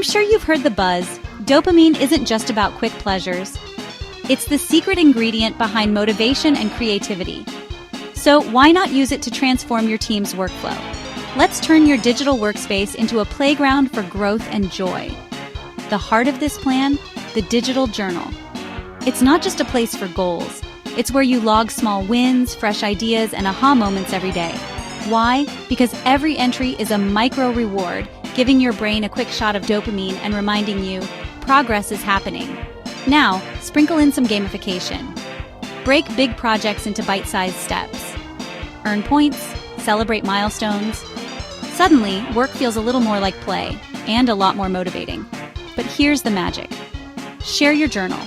sure you've heard the buzz. Dopamine isn't just about quick pleasures. It's the secret ingredient behind motivation and creativity. So why not use it to transform your team's workflow? Let's turn your digital workspace into a playground for growth and joy. The heart of this plan? The digital journal. It's not just a place for goals. It's where you log small wins, fresh ideas, and aha moments every day. Why? Because every entry is a micro reward, giving your brain a quick shot of dopamine and reminding you progress is happening. Now, sprinkle in some gamification. Break big projects into bite-sized steps. Earn points, celebrate milestones. Suddenly, work feels a little more like play and a lot more motivating. But here's the magic. Share your journal.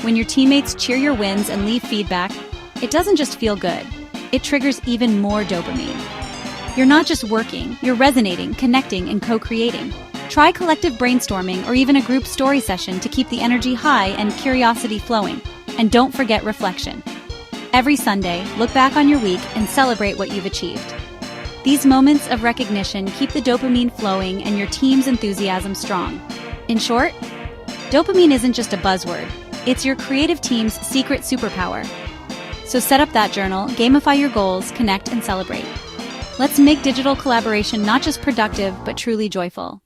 When your teammates cheer your wins and leave feedback, it doesn't just feel good. It triggers even more dopamine. You're not just working, you're resonating, connecting, and co-creating. Try collective brainstorming or even a group story session to keep the energy high and curiosity flowing. And don't forget reflection. Every Sunday, look back on your week and celebrate what you've achieved. These moments of recognition keep the dopamine flowing and your team's enthusiasm strong. In short, dopamine isn't just a buzzword. It's your creative team's secret superpower. So set up that journal, gamify your goals, connect, and celebrate. Let's make digital collaboration not just productive, but truly joyful.